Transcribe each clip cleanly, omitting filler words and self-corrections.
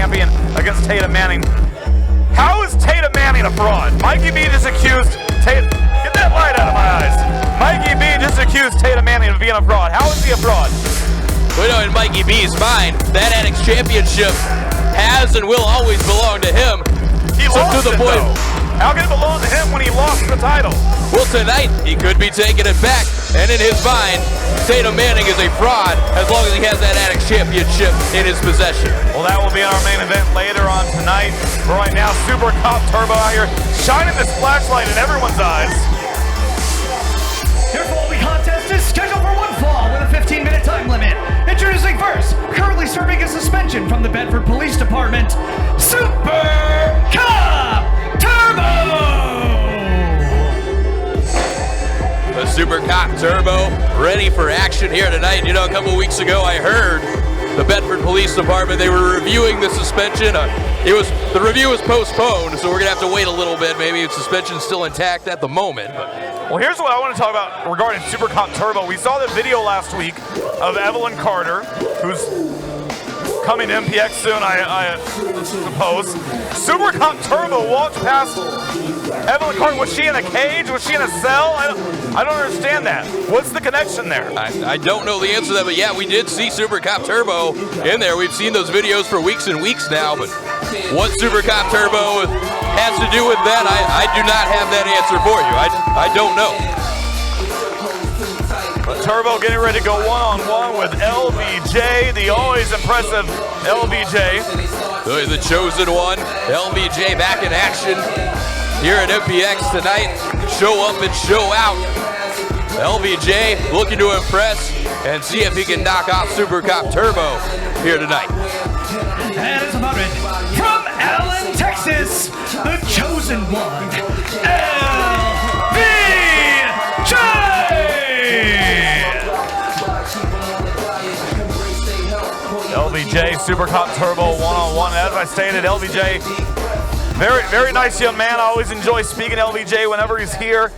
champion against Tatum Manning. How is Tatum Manning a fraud? Mikey B just accused Tatum. Get that light out of my eyes. Mikey B just accused Tatum Manning of being a fraud. How is he a fraud? We know in Mikey B's mind, that Addicts Championship has and will always belong to him. He lost to the it, point. though. How can it belong to him when he lost the title? Well, tonight, he could be taking it back. And in his mind, Tatum Manning is a fraud as long as he has that Addicts Championship in his possession. Well, that will be our main event later on tonight. But right now, Super Cop Turbo out here shining this flashlight in everyone's eyes. Your following contest is scheduled for one fall with a 15-minute time limit. Introducing first, currently serving a suspension from the Bedford Police Department, Super Cop Turbo! The Super Cop Turbo ready for action here tonight. You know, a couple weeks ago I heard the Bedford Police Department, they were reviewing the suspension. The review was postponed, so we're gonna have to wait a little bit. Maybe the suspension's still intact at the moment. Well, here's what I want to talk about regarding Super Cop Turbo. We saw the video last week of Evelyn Carter, who's coming to MPX soon, I suppose. Super Cop Turbo walked past Evelyn Carter. Was she in a cage? Was she in a cell? I don't understand that. What's the connection there? I don't know the answer to that, but yeah, we did see Super Cop Turbo in there. We've seen those videos for weeks and weeks now, but what Super Cop Turbo has to do with that, I do not have that answer for you. I don't know. Turbo getting ready to go one-on-one with LVJ, the always impressive LVJ. The chosen one, LVJ back in action here at MPX tonight. Show up and show out. LVJ looking to impress and see if he can knock off Super Cop Turbo here tonight. And it's about it. From Allen, Texas, the chosen one, LVJ! LVJ, Super Cop Turbo, one-on-one. As I stated, LVJ, very, very nice young man. I always enjoy speaking to LVJ whenever he's here.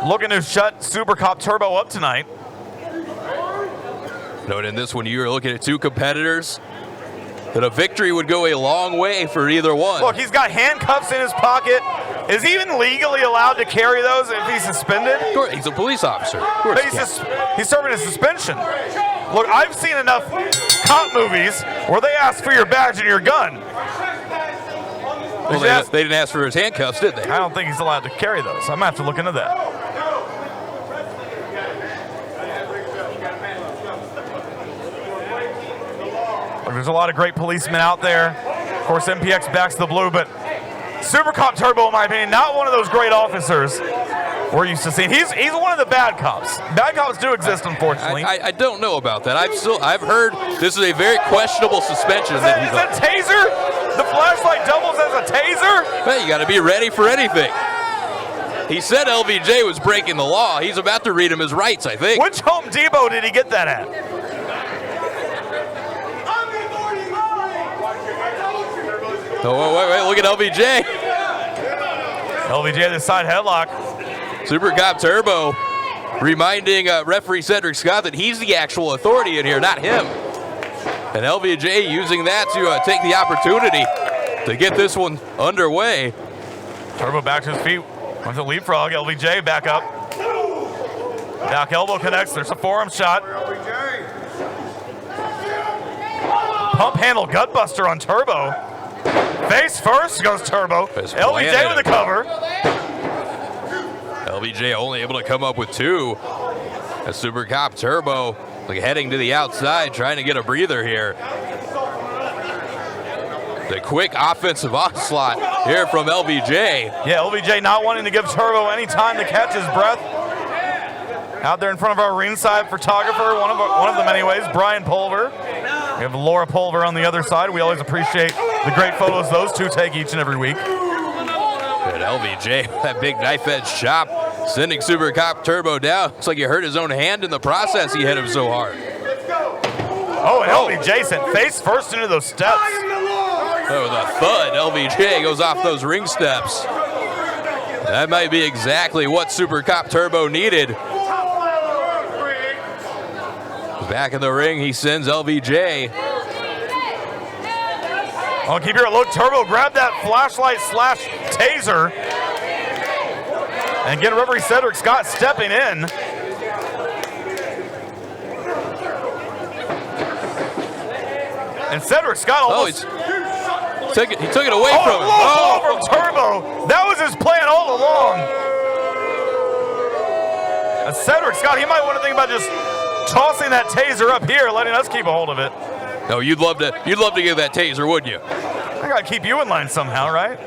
Looking to shut Super Cop Turbo up tonight. Note in this one, you are looking at two competitors that a victory would go a long way for either one. Look, he's got handcuffs in his pocket. Is he even legally allowed to carry those if he's suspended? Of course, he's a police officer. Of course But he's serving a suspension. Look, I've seen enough cop movies where they ask for your badge and your gun. Well, they didn't ask for his handcuffs, did they? I don't think he's allowed to carry those. I'm gonna have to look into that. Look, there's a lot of great policemen out there. Of course, MPX backs the blue, but Super Cop Turbo, in my opinion, not one of those great officers we're used to seeing. He's one of the bad cops. Bad cops do exist, unfortunately. I don't know about that. I've heard this is a very questionable suspension. Is that taser? The flashlight doubles as a taser? Well, you got to be ready for anything. He said LVJ was breaking the law. He's about to read him his rights, I think. Which Home Depot did he get that at? Oh, wait, look at LVJ. LVJ, the side headlock. Super Cop Turbo reminding referee Cedric Scott that he's the actual authority in here, not him. And LVJ using that to take the opportunity to get this one underway. Turbo back to his feet. Wants a leapfrog. LVJ back up. Back elbow connects. There's a forearm shot. Pump handle gutbuster on Turbo. Face first goes Turbo. LVJ with the cover. LVJ only able to come up with two. A Super Cop Turbo heading to the outside, trying to get a breather here. The quick offensive onslaught here from LVJ. Yeah, LVJ not wanting to give Turbo any time to catch his breath. Out there in front of our ringside photographer, one of them anyways, Brian Pulver. We have Laura Pulver on the other side. We always appreciate the great photos those two take each and every week. Good LVJ, that big knife edge chop, sending Super Cop Turbo down. Looks like he hurt his own hand in the process. He hit him so hard. Oh, and LVJ sent face first into those steps. Oh, the thud, LVJ goes off those ring steps. That might be exactly what Super Cop Turbo needed. Back in the ring, he sends LVJ. Oh, keep your look. Turbo grab that flashlight / taser. And again, referee Cedric Scott stepping in. And Cedric Scott almost... he took it away from him. Oh, from Turbo. That was his plan all along. And Cedric Scott, he might want to think about just tossing that taser up here, letting us keep a hold of it. No, you'd love to get that taser, wouldn't you? I gotta keep you in line somehow, right?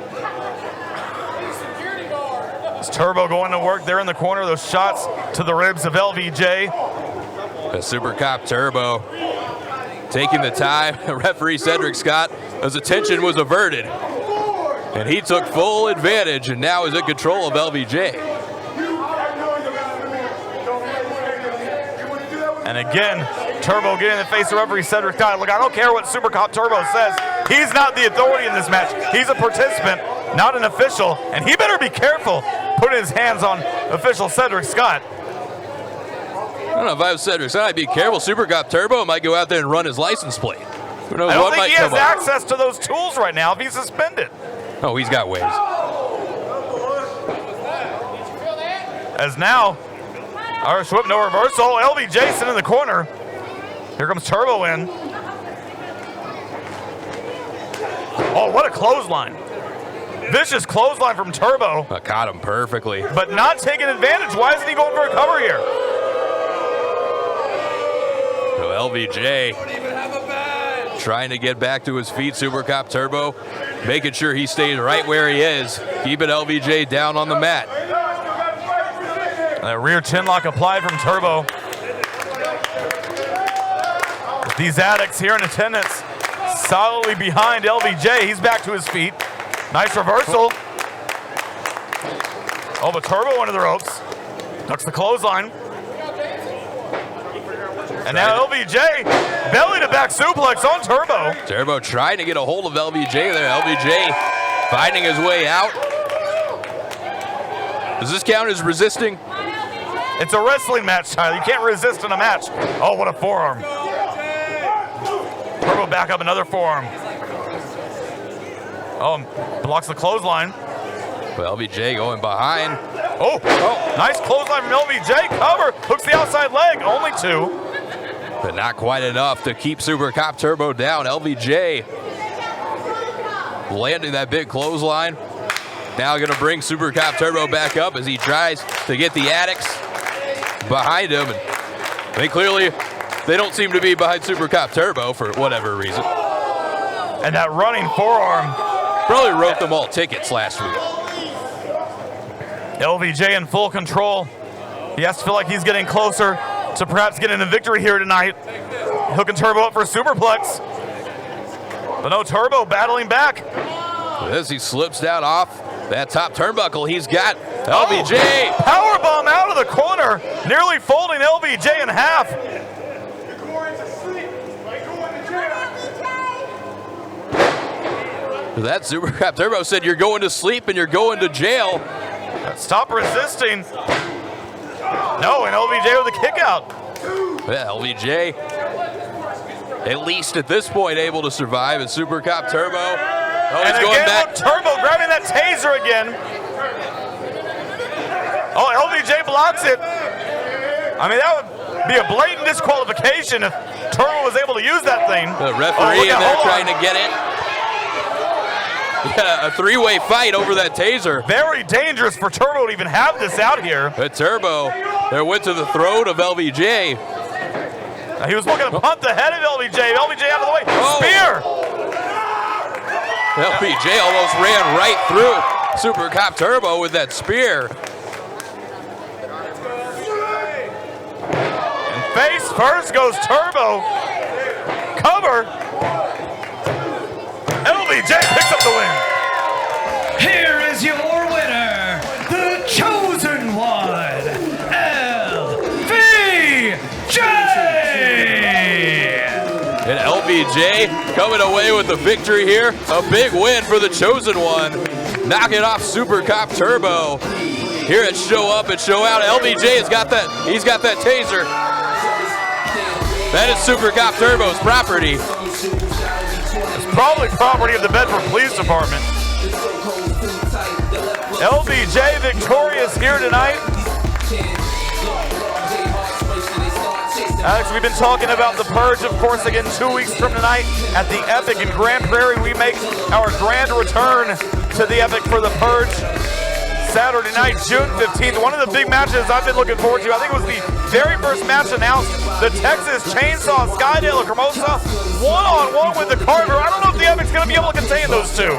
It's Turbo going to work there in the corner. Those shots to the ribs of LVJ. The Super Cop Turbo taking the time. Referee Cedric Scott, his attention was averted. And he took full advantage and now is in control of LVJ. And again, Turbo getting in the face of referee Cedric Scott. Look, I don't care what Super Cop Turbo says. He's not the authority in this match. He's a participant, not an official. And he better be careful putting his hands on official Cedric Scott. I don't know if I was Cedric Scott, I'd be careful. Super Cop Turbo might go out there and run his license plate. Who knows I don't what think might he has come up. access to those tools right now if he's suspended. Oh, he's got ways. As now, Irish whip, no reversal. LVJ sitting in the corner. Here comes Turbo in. Oh, what a clothesline. Vicious clothesline from Turbo. I caught him perfectly. But not taking advantage. Why isn't he going for a cover here? So LVJ trying to get back to his feet. Super Cop Turbo making sure he stays right where he is. Keeping LVJ down on the mat. That rear chin lock applied from Turbo. With these addicts here in attendance solidly behind LVJ. He's back to his feet. Nice reversal. Oh, but Turbo into the ropes. Ducks the clothesline. And now LVJ belly to back suplex on Turbo. Turbo trying to get a hold of LVJ there. LVJ finding his way out. Does this count as resisting? It's a wrestling match, Tyler. You can't resist in a match. Oh, what a forearm. Turbo back up another forearm. Oh, blocks the clothesline. Well, LVJ going behind. Oh, nice clothesline from LVJ. Cover, hooks the outside leg. Only two. But not quite enough to keep Super Cop Turbo down. LVJ landing that big clothesline. Now going to bring Super Cop Turbo back up as he tries to get the addicts behind him. And they don't seem to be behind Super Cop Turbo for whatever reason. And that running forearm. Probably wrote them all tickets last week. LVJ in full control. He has to feel like he's getting closer to perhaps getting a victory here tonight. Hooking Turbo up for a superplex. But no, Turbo battling back. As he slips down off that top turnbuckle, he's got LVJ. Powerbomb out of the corner, nearly folding LVJ in half. That Super Cop Turbo said, "You're going to sleep and you're going to jail." Stop resisting. No, and LVJ with a kick out. Well, LVJ, at least at this point, able to survive. And Super Cop Turbo, and he's going again, back. Look, Turbo grabbing that taser again. Oh, LVJ blocks it. I mean, that would be a blatant disqualification if Turbo was able to use that thing. The referee in there trying to get it. Yeah, a three-way fight over that taser. Very dangerous for Turbo to even have this out here. But Turbo, there went to the throat of LVJ. He was looking to punt the head of LVJ. LVJ out of the way. Spear! LVJ almost ran right through Super Cop Turbo with that spear. And face first goes Turbo. Cover. LVJ picks up the win. Here is your winner, the chosen one, LVJ! And LVJ coming away with the victory here. A big win for the chosen one. Knocking off Super Cop Turbo. Here at Show Up and Show Out, LVJ has got that. He's got that taser. That is Super Cop Turbo's property. Probably property of the Bedford Police Department. LVJ victorious here tonight. Alex, we've been talking about the Purge, of course, again 2 weeks from tonight at the Epic in Grand Prairie. We make our grand return to the Epic for the Purge. Saturday night, June 15th. One of the big matches I've been looking forward to. I think it was the very first match announced. The Texas Chainsaw Skydale and Hermosa one-on-one with the Carver. I don't know if the Epic's going to be able to contain those two.